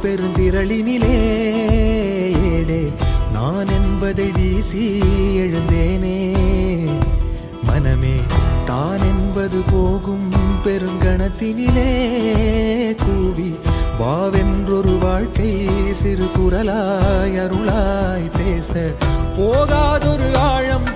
பெருந்திரளினிலே ஏடே நான் என்பதை வீசி எழுந்தேனே. மனமே தான் என்பது போகும் பெருங்கணத்தினிலே கூவி வாவென்றொரு வாழ்க்கை சிறு குரலாய் அருளாய் பேச போகாதொரு ஆழம்